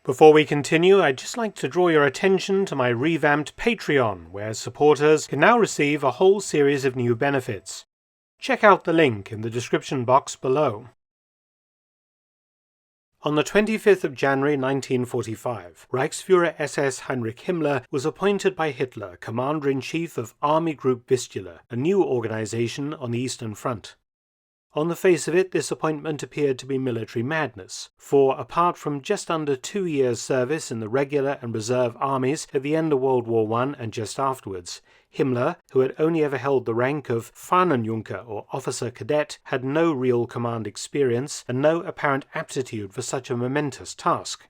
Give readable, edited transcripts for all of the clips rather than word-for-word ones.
Before we continue, I'd just like to draw your attention to my revamped Patreon, where supporters can now receive a whole series of new benefits. Check out the link in the description box below. On the 25th of January 1945, Reichsfuhrer SS Heinrich Himmler was appointed by Hitler Commander-in-Chief of Army Group Vistula, a new organization on the Eastern Front. On the face of it, this appointment appeared to be military madness, for apart from just under 2 years' service in the regular and reserve armies at the end of World War I and just afterwards, Himmler, who had only ever held the rank of Fahnenjunker or officer cadet, had no real command experience and no apparent aptitude for such a momentous task.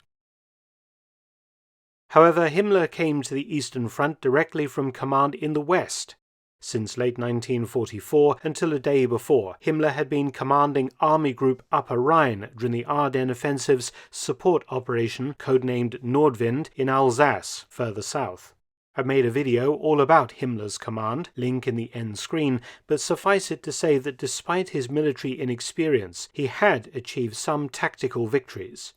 However, Himmler came to the Eastern Front directly from command in the West. Since late 1944 until a day before, Himmler had been commanding Army Group Upper Rhine during the Ardennes Offensive's support operation codenamed Nordwind in Alsace, further south. I've made a video all about Himmler's command, link in the end screen, but suffice it to say that despite his military inexperience, he had achieved some tactical victories.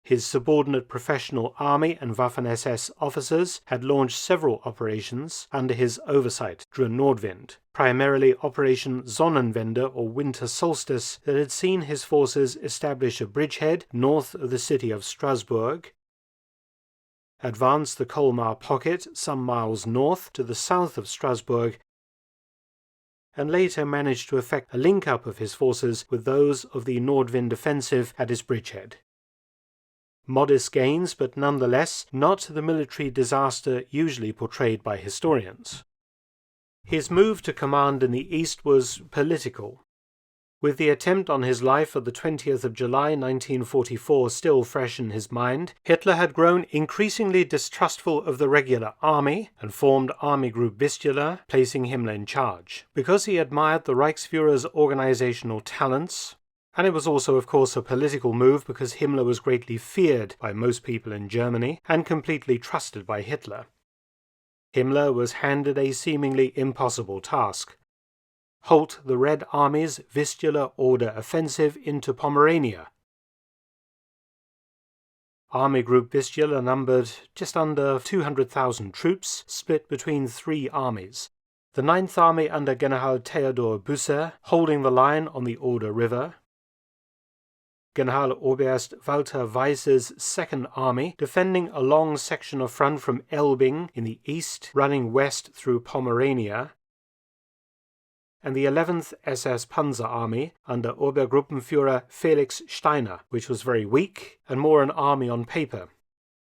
His subordinate professional army and Waffen-SS officers had launched several operations under his oversight during Nordwind, primarily Operation Sonnenwende or Winter Solstice, that had seen his forces establish a bridgehead north of the city of Strasbourg, advance the Colmar Pocket some miles north to the south of Strasbourg, and later managed to effect a link-up of his forces with those of the Nordwind offensive at his bridgehead. Modest gains, but nonetheless not the military disaster usually portrayed by historians. His move to command in the East was political. With the attempt on his life of the 20th of July 1944 still fresh in his mind, Hitler had grown increasingly distrustful of the regular army and formed Army Group Vistula, placing Himmler in charge. Because he admired the Reichsfuhrer's organizational talents, and it was also, of course, a political move because Himmler was greatly feared by most people in Germany and completely trusted by Hitler. Himmler was handed a seemingly impossible task: halt the Red Army's Vistula-Oder offensive into Pomerania. Army Group Vistula numbered just under 200,000 troops, split between 3 armies. The 9th Army under General Theodor Büsser holding the line on the Oder River, Generaloberst Walter Weiss's 2nd Army defending a long section of front from Elbing in the east running west through Pomerania, and the 11th SS Panzer Army under Obergruppenführer Felix Steiner, which was very weak and more an army on paper.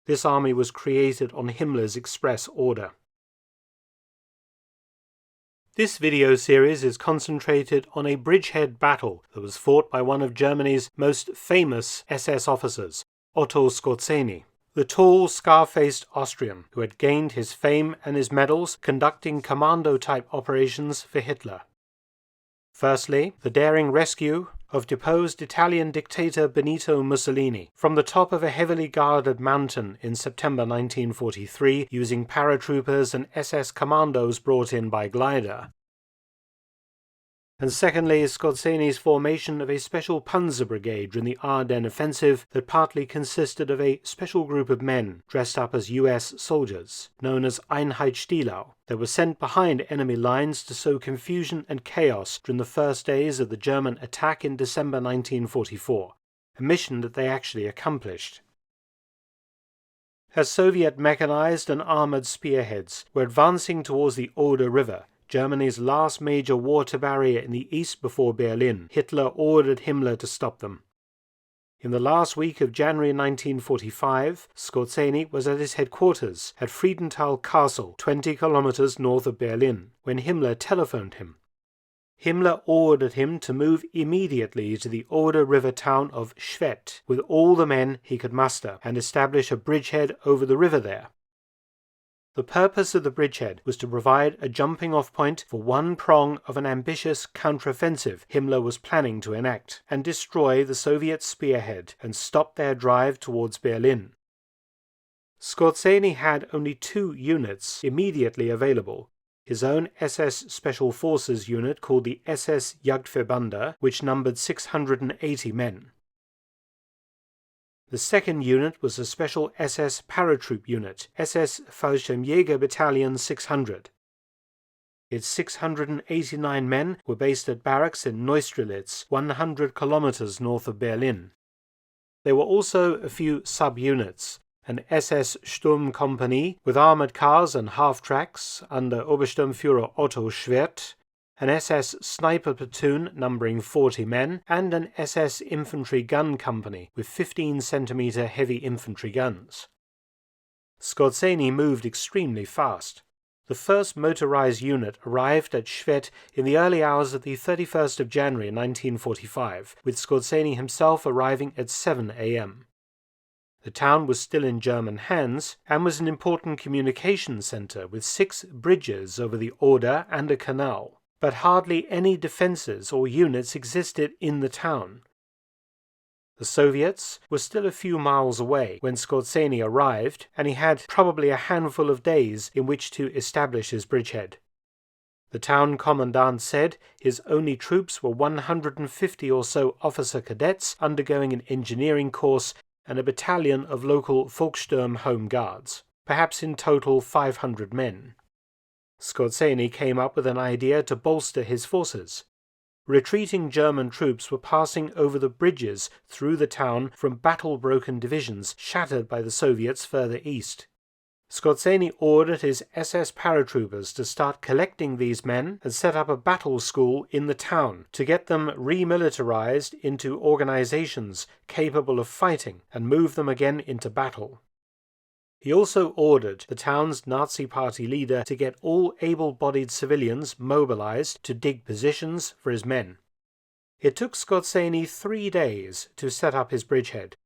This army was created on Himmler's express order. This video series is concentrated on a bridgehead battle that was fought by one of Germany's most famous SS officers, Otto Skorzeny, the tall, scar-faced Austrian who had gained his fame and his medals conducting commando-type operations for Hitler. Firstly, the daring rescue of deposed Italian dictator Benito Mussolini from the top of a heavily guarded mountain in September 1943 using paratroopers and SS commandos brought in by glider. And secondly, Skorzeny's formation of a special panzer brigade during the Ardennes offensive that partly consisted of a special group of men dressed up as US soldiers, known as Einheit Stielau, that were sent behind enemy lines to sow confusion and chaos during the first days of the German attack in December 1944, a mission that they actually accomplished. As Soviet mechanized and armored spearheads were advancing towards the Oder River, Germany's last major water barrier in the east before Berlin, Hitler ordered Himmler to stop them. In the last week of January 1945, Skorzeny was at his headquarters at Friedenthal Castle, 20 kilometers north of Berlin, when Himmler telephoned him. Himmler ordered him to move immediately to the Oder River town of Schwedt with all the men he could muster and establish a bridgehead over the river there. The purpose of the bridgehead was to provide a jumping-off point for one prong of an ambitious counteroffensive Himmler was planning to enact, and destroy the Soviet spearhead and stop their drive towards Berlin. Skorzeny had only 2 units immediately available: his own SS Special Forces unit called the SS Jagdverbande, which numbered 680 men. The second unit was a special SS paratroop unit, SS Fallschirmjäger Battalion 600. Its 689 men were based at barracks in Neustrelitz, 100 kilometers north of Berlin. There were also a few sub-units, an SS Sturmkompanie with armored cars and half-tracks under Obersturmführer Otto Schwedt, an SS sniper platoon numbering 40 men, and an SS infantry gun company with 15-centimeter heavy infantry guns. Skorzeny moved extremely fast. The first motorized unit arrived at Schwedt in the early hours of the 31st of January 1945, with Skorzeny himself arriving at 7 a.m. The town was still in German hands and was an important communication center with 6 bridges over the Oder and a canal, but hardly any defenses or units existed in the town. The Soviets were still a few miles away when Skorzeny arrived, and he had probably a handful of days in which to establish his bridgehead. The town commandant said his only troops were 150 or so officer cadets undergoing an engineering course and a battalion of local Volkssturm Home Guards, perhaps in total 500 men. Skorzeny came up with an idea to bolster his forces. Retreating German troops were passing over the bridges through the town from battle-broken divisions shattered by the Soviets further east. Skorzeny ordered his SS paratroopers to start collecting these men and set up a battle school in the town to get them remilitarized into organizations capable of fighting and move them again into battle. He also ordered the town's Nazi Party leader to get all able-bodied civilians mobilized to dig positions for his men. It took Skorzeny 3 days to set up his bridgehead.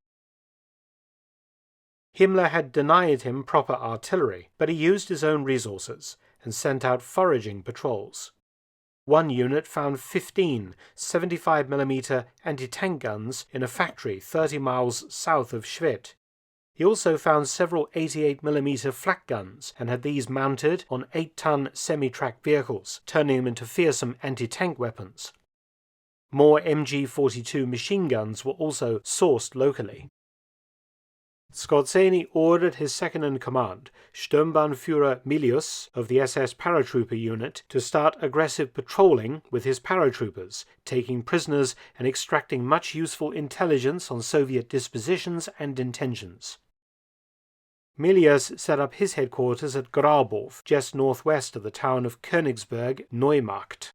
Himmler had denied him proper artillery, but he used his own resources and sent out foraging patrols. One unit found 15 75mm anti-tank guns in a factory 30 miles south of Schwedt. He also found several 88mm flak guns and had these mounted on 8-ton semi-track vehicles, turning them into fearsome anti-tank weapons. More MG-42 machine guns were also sourced locally. Skorzeny ordered his second-in-command, Sturmbannführer Milius of the SS paratrooper unit, to start aggressive patrolling with his paratroopers, taking prisoners and extracting much useful intelligence on Soviet dispositions and intentions. Milius set up his headquarters at Graubov, just northwest of the town of Königsberg Neumarkt.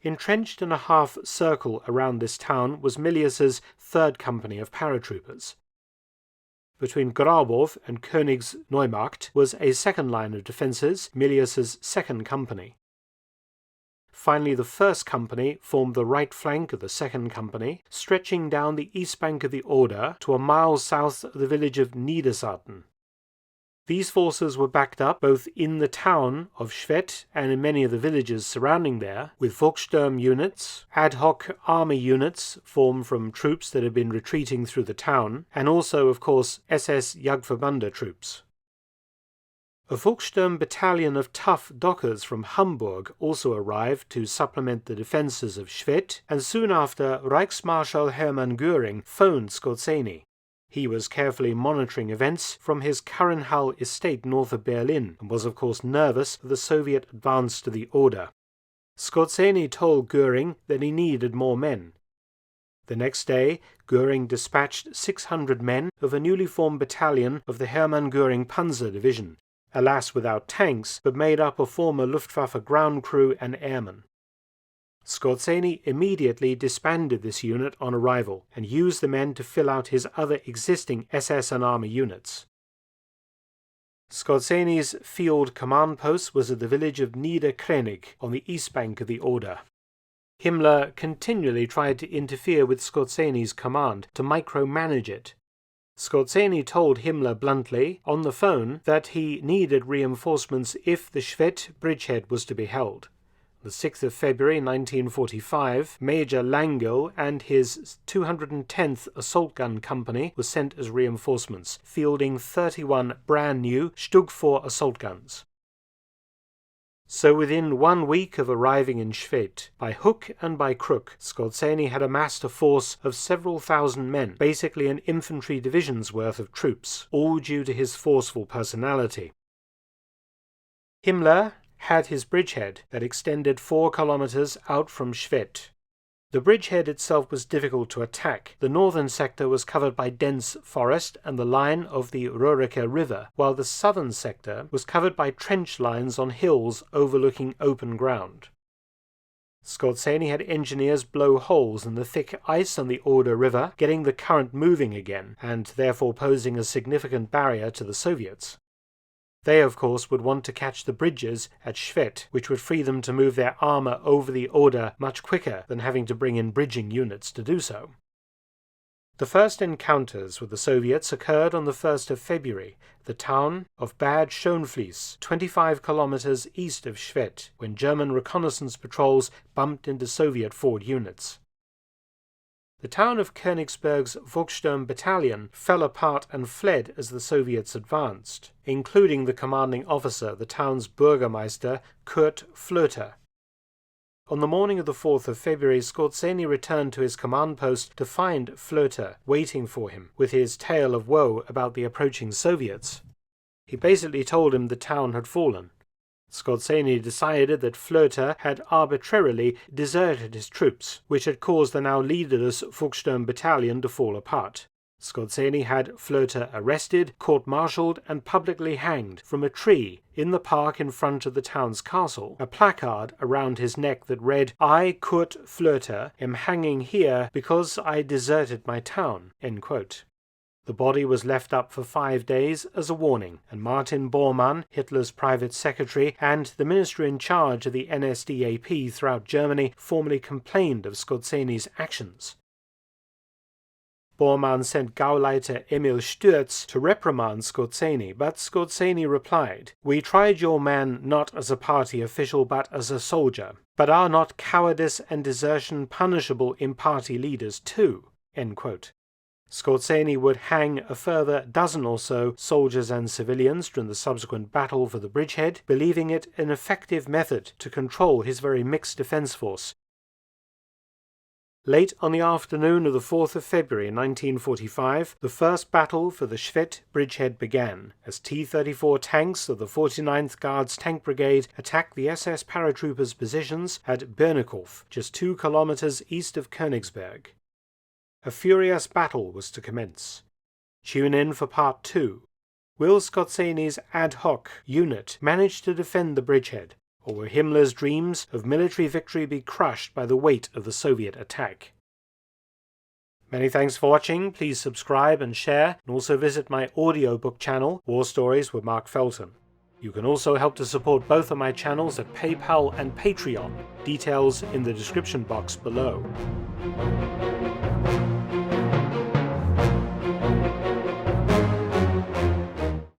Entrenched in a half-circle around this town was Milius's third company of paratroopers. Between Graubov and Königs Neumarkt was a second line of defences, Milius's second company. Finally, the first company formed the right flank of the second company, stretching down the east bank of the Oder to a mile south of the village of Niedersaaten. These forces were backed up both in the town of Schwedt and in many of the villages surrounding there, with Volkssturm units, ad hoc army units formed from troops that had been retreating through the town, and also, of course, SS Jagdverbände troops. A Volkssturm battalion of tough dockers from Hamburg also arrived to supplement the defences of Schwedt, and soon after Reichsmarschall Hermann Göring phoned Skorzeny. He was carefully monitoring events from his Karrenhall estate north of Berlin and was of course nervous of the Soviet advance to the Oder. Skorzeny told Göring that he needed more men. The next day, Göring dispatched 600 men of a newly formed battalion of the Hermann Göring Panzer Division, alas without tanks, but made up of former Luftwaffe ground crew and airmen. Skorzeny immediately disbanded this unit on arrival and used the men to fill out his other existing SS and Army units. Skorzeny's field command post was at the village of Niederkrenig on the east bank of the Oder. Himmler continually tried to interfere with Skorzeny's command to micromanage it. Skorzeny told Himmler bluntly on the phone that he needed reinforcements if the Schwedt Bridgehead was to be held. The 6th of February 1945, Major Langel and his 210th Assault Gun Company were sent as reinforcements, fielding 31 brand new Stug 4 assault guns. So within 1 week of arriving in Schwedt, by hook and by crook, Skorzeny had amassed a force of several thousand men, basically an infantry division's worth of troops, all due to his forceful personality. Himmler had his bridgehead that extended 4 kilometers out from Schwedt. The bridgehead itself was difficult to attack. The northern sector was covered by dense forest and the line of the Oder River, while the southern sector was covered by trench lines on hills overlooking open ground. Skorzeny had engineers blow holes in the thick ice on the Oder River, getting the current moving again, and therefore posing a significant barrier to the Soviets. They, of course, would want to catch the bridges at Schwedt, which would free them to move their armour over the Oder much quicker than having to bring in bridging units to do so. The first encounters with the Soviets occurred on the 1st of February, the town of Bad Schonfließ, 25 kilometers east of Schwedt, when German reconnaissance patrols bumped into Soviet forward units. The town of Königsberg's Volkssturm battalion fell apart and fled as the Soviets advanced, including the commanding officer, the town's Bürgermeister, Kurt Flöter. On the morning of the 4th of February, Skorzeny returned to his command post to find Flöter waiting for him, with his tale of woe about the approaching Soviets. He basically told him the town had fallen. Skorzeny decided that Flöter had arbitrarily deserted his troops, which had caused the now leaderless Volkssturm battalion to fall apart. Skorzeny had Flöter arrested, court-martialed, and publicly hanged from a tree in the park in front of the town's castle, a placard around his neck that read, "I, Kurt Flöter, am hanging here because I deserted my town." End quote. The body was left up for 5 days as a warning, and Martin Bormann, Hitler's private secretary and the minister in charge of the NSDAP throughout Germany, formally complained of Skorzeny's actions. Bormann sent Gauleiter Emil Stürz to reprimand Skorzeny, but Skorzeny replied, "We tried your man not as a party official but as a soldier. But are not cowardice and desertion punishable in party leaders too?" End quote. Skorzeny would hang a further dozen or so soldiers and civilians during the subsequent battle for the bridgehead, believing it an effective method to control his very mixed defence force. Late on the afternoon of the 4th of February 1945, the first battle for the Schwedt Bridgehead began, as T-34 tanks of the 49th Guards Tank Brigade attacked the SS paratroopers' positions at Birnikow, just 2 kilometers east of Königsberg. A furious battle was to commence. Tune in for Part 2. Will Skorzeny's ad hoc unit manage to defend the bridgehead, or will Himmler's dreams of military victory be crushed by the weight of the Soviet attack? Many thanks for watching. Please subscribe and share, and also visit my audiobook channel, War Stories with Mark Felton. You can also help to support both of my channels at PayPal and Patreon. Details in the description box below.